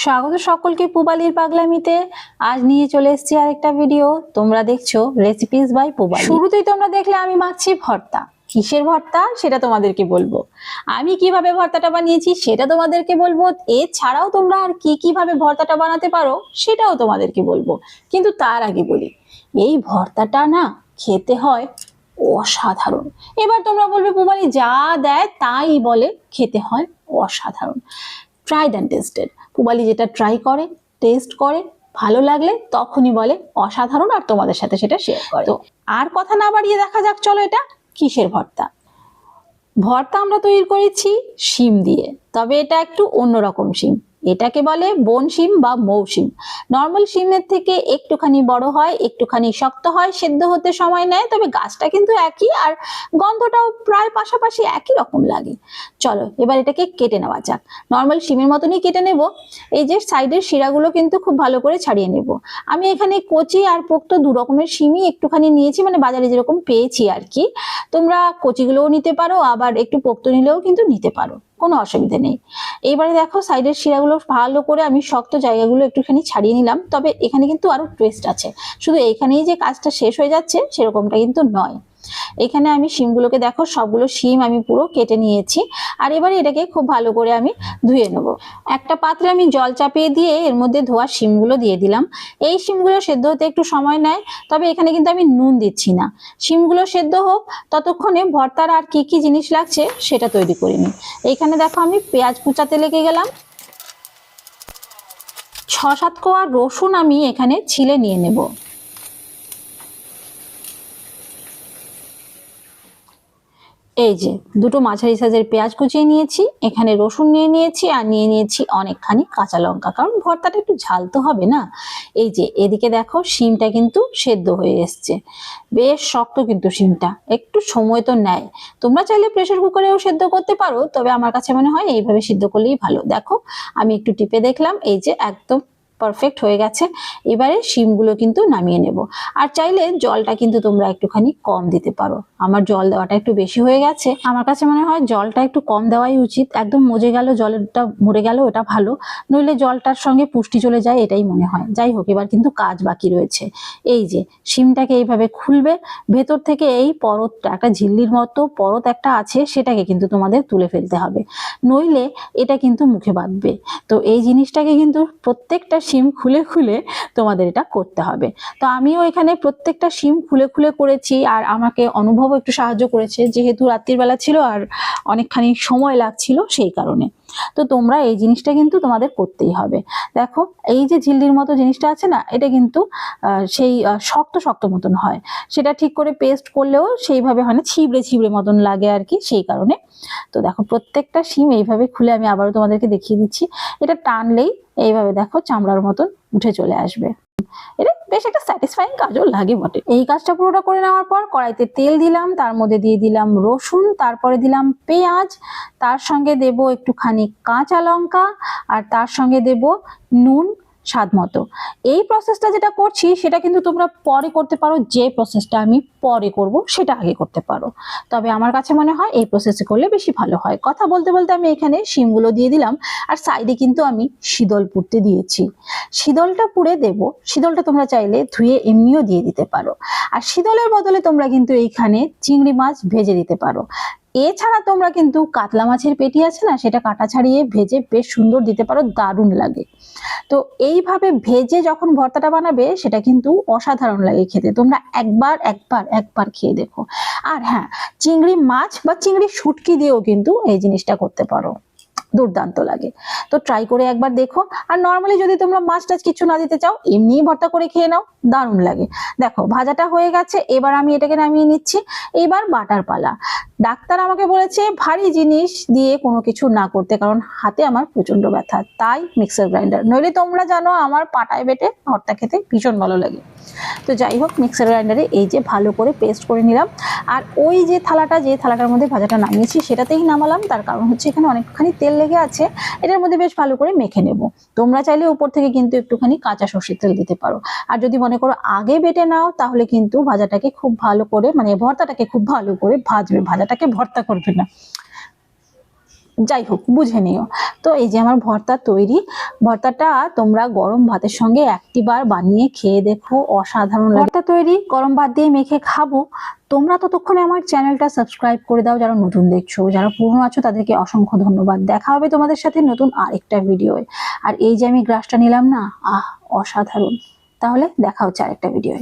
স্বাগত সকলকে পুবালির পাগলামিতে। আজ নিয়ে চলে এসেছি আরেকটা ভিডিও। তোমরা দেখছো রেসিপিস বাই পুবালি। শুরুতেই তোমরা দেখলে আমি মাখছি ভর্তা। কিসের ভর্তা সেটা তোমাদেরকে বলবো, আমি কিভাবে ভর্তাটা বানিয়েছি সেটা তোমাদেরকে বলবো, এছাড়াও তোমরা আর কিভাবে ভর্তাটা বানাতে পারো সেটাও তোমাদেরকে বলবো। কিন্তু তার আগে বলি, এই ভর্তাটা না খেতে হয় অসাধারণ। এবার তোমরা বলবে পুবালি যা দেয় তাই বলে, খেতে হয় অসাধারণ। Tried and tested. পুবালি যেটা ট্রাই করে, টেস্ট করে, ভালো লাগলে তখনই বলে অসাধারণ, আর তোমাদের সাথে সেটা শেয়ার করে। তো আর কথা না বাড়িয়ে দেখা যাক, চলো এটা কিসের ভর্তা। ভর্তা আমরা তৈরি করেছি শিম দিয়ে, তবে এটা একটু অন্যরকম শিম। এটাকে বলে বন শিম বা মৌ শিম। নর্মাল শিমের থেকে একটুখানি বড় হয়, একটুখানি শক্ত হয়, সেদ্ধ হতে সময় নেয়, তবে গাছটা কিন্তু একই আর গন্ধটাও প্রায় পাশাপাশি একই রকম লাগে। চলো এবার এটাকে কেটে নেওয়া যাক। নর্মাল শিমের মতনই কেটে নেব। এই যে সাইডের শিরাগুলো কিন্তু খুব ভালো করে ছাড়িয়ে নেব। আমি এখানে কচি আর পোক্ত দু রকমের শিমই একটুখানি নিয়েছি, মানে বাজারে যেরকম পেয়েছি আর কি। তোমরা কচিগুলোও নিতে পারো, আবার একটু পোক্ত নিলেও কিন্তু নিতে পারো, কোনো অসুবিধা নেই। এইবারে দেখো সাইডের শিরাগুলো ভালো করে আমি শক্ত জায়গাগুলো একটুখানি ছাড়িয়ে নিলাম। তবে এখানে কিন্তু আরো টুইস্ট আছে, শুধু এইখানেই যে কাজটা শেষ হয়ে যাচ্ছে সেরকমটা কিন্তু নয়। এখানে আমি শিমগুলোকে দেখো, সবগুলো শিম আমি পুরো কেটে নিয়েছি। আর এবারে এটাকে খুব ভালো করে আমি ধুয়ে নেব। একটা পাত্রে আমি জল চাপিয়ে দিয়ে এর মধ্যে ধোয়া শিমগুলো দিয়ে দিলাম। এই শিমগুলো সেদ্ধ হতে একটু সময় নেয়, তবে এখানে কিন্তু আমি নুন দিচ্ছি না। শিমগুলো সেদ্ধ হোক, ততক্ষণে ভর্তার আর কি কি জিনিস লাগছে সেটা তৈরি করে নিই। এইখানে দেখো আমি পেঁয়াজ কুচাতে লেগে গেলাম। 6-7 কোয়া রসুন আমি এখানে ছিলে নিয়ে নেব। এই যে দুটো মাঝারি সাইজের পেঁয়াজ কুচিয়ে নিয়েছি, এখানে রসুন নিয়ে নিয়েছি, আর নিয়ে নিয়েছি অনেকখানি কাঁচা লঙ্কা, কারণ ভর্তাটা একটু ঝাল তো হবে না। এই যে এদিকে দেখো শিমটা কিন্তু সেদ্ধ হয়ে এসছে, বেশ শক্ত কিন্তু শিমটা, একটু সময় তো নেয়। তোমরা চাইলে প্রেসার কুকারেও সেদ্ধ করতে পারো, তবে আমার কাছে মনে হয় এইভাবে সিদ্ধ করলেই ভালো। দেখো আমি একটু টিপে দেখলাম, এই যে একদম পারফেক্ট হয়ে গেছে। এবারে শিমগুলো কিন্তু নামিয়ে নেব। আর চাইলে জলটা কিন্তু তোমরা একটুখানি কম দিতে পারো। আমার জল দেওয়াটা একটু বেশি হয়ে গেছে, আমার কাছে মনে হয় জলটা একটু কম দেওয়াই উচিত। একদম মজে গেল, জলটা মরে গেল ওটা ভালো, নইলে জলটার সঙ্গে পুষ্টি চলে যায়, এটাই মনে হয়। যাই হোক, এবার কিন্তু কাজ বাকি রয়েছে। এই যে শিমটাকে এইভাবে খুলবে, ভেতর থেকে এই পরতটা, একটা ঝিল্লির মতো পরত একটা আছে, সেটাকে কিন্তু তোমাদের তুলে ফেলতে হবে, নইলে এটা কিন্তু মুখে বাঁধবে। তো এই জিনিসটাকে কিন্তু প্রত্যেকটা শিম খুলে খুলে তোমাদের এটা করতে হবে। তো আমিও এখানে প্রত্যেকটা শিম খুলে খুলে করেছি, আর আমাকে অনুভবও একটু সাহায্য করেছে, যেহেতু রাত্রির বেলা ছিল আর অনেকখানি সময় লাগছিল সেই কারণে। তো তোমরা এই জিনিসটা কিন্তু তোমাদের করতেই হবে। দেখো এই যে ঝিল্লির মতো জিনিসটা আছে না, এটা কিন্তু সেই শক্ত শক্ত মতন হয়, সেটা ঠিক করে পেস্ট করলেও সেইভাবে হয় না, ছিবড়ে ছিবড়ে মতন লাগে আর কি, সেই কারণে। তো দেখো প্রত্যেকটা শিম এইভাবে খুলে আমি আবারও তোমাদেরকে দেখিয়ে দিচ্ছি। এটা টানলেই এইভাবে দেখো চামড়ার মতন উঠে চলে আসবে। এটা বেশ একটা স্যাটিসফাইং কাজও লাগে বটে। এই কাজটা পুরোটা করে নেওয়ার পর কড়াইতে তেল দিলাম, তার মধ্যে দিয়ে দিলাম রসুন, তারপরে দিলাম পেঁয়াজ, তার সঙ্গে দেব একটুখানি কাঁচা লঙ্কা, আর তার সঙ্গে দেব নুন স্বাদ মতো। এই প্রসেসটা যেটা করছি সেটা কিন্তু তোমরা পরে করতে পারো, যে প্রসেসটা আমি পরে করব সেটা আগে করতে পারো, তবে আমার কাছে মনে হয় এই প্রসেসে করলে বেশি ভালো হয়। কথা বলতে বলতে আমি এখানে শিমগুলো দিয়ে দিলাম, আর সাইডে কিন্তু আমি শীতল পুড়তে দিয়েছি। শীতলটা পুড়ে দেব, শীতলটা তোমরা চাইলে ধুয়ে এমনিও দিয়ে দিতে পারো, আর শীতলের বদলে তোমরা কিন্তু এইখানে চিংড়ি মাছ ভেজে দিতে পারো। এছাড়া তোমরা কিন্তু কাতলা মাছের পেটি আছে না, সেটা কাটা ছাড়িয়ে ভেজে বেশ সুন্দর দিতে পারো, দারুণ লাগে। তো এইভাবে ভেজে যখন ভর্তাটা বানাবে সেটা কিন্তু অসাধারণ লাগে খেতে। তোমরা একবার একবার একবার খেয়ে দেখো। আর হ্যাঁ, চিংড়ি মাছ বা চিংড়ি শুটকি দিয়েও কিন্তু এই জিনিসটা করতে পারো, দুর্দান্ত লাগে। তো ট্রাই করে একবার দেখো। আর নর্মালি যদি তোমরা মাছ টাছ কিছু না দিতে চাও, এমনি ভর্তা করে খেয়ে নাও, দারুণ লাগে। দেখো ভাজাটা হয়ে গেছে, এবার আমি এটাকে নামিয়ে নিচ্ছি। এবার বাটার পালা। ডাক্তার আমাকে বলেছে ভারী জিনিস দিয়ে কোনো কিছু না করতে, কারণ হাতে আমার প্রচন্ড ব্যথা, তাই মিক্সার গ্রাইন্ডার, নইলে তোমরা জানো আমার পাটায় বেটে ভর্তা খেতে ভীষণ ভালো লাগে। তো যাই হোক, মিক্সার গ্রাইন্ডারে এই যে ভালো করে পেস্ট করে নিলাম। আর ওই যে থালাটা, যে থালাটার মধ্যে ভাজাটা নামিয়েছি সেটাতেই নামালাম, তার কারণ হচ্ছে এখানে অনেকখানি তেল লেগে আছে, এটার মধ্যে বেশ ভালো করে মেখে নেব। তোমরা চাইলে উপর থেকে কিন্তু একটুখানি কাঁচা সর্ষের তেল দিতে পারো। আর যদি মনে করো আগে বেটে নাও, তাহলে কিন্তু ভাজাটাকে খুব ভালো করে, মানে ভর্তাটাকে খুব ভালো করে ভাজবে, ভাজাটাকে ভর্তা করবে না। যাই হোক বুঝে নিও। তো এই যে আমার ভর্তা তৈরি। ভর্তাটা তোমরা গরম ভাতের সঙ্গে একটিবার বানিয়ে খেয়ে দেখো, অসাধারণ লাগে। ভর্তা তৈরি, গরম ভাত দিয়ে মেখে খাবো। তোমরা ততক্ষণে আমার চ্যানেলটা সাবস্ক্রাইব করে দাও যারা নতুন দেখছো, যারা পুরনো আছো তাদেরকে অসংখ্য ধন্যবাদ। দেখা হবে তোমাদের সাথে নতুন আরেকটা ভিডিও। আর এই যে আমি গ্রাসটা নিলাম না, অসাধারণ। তাহলে দেখা হচ্ছে আরেকটা ভিডিও।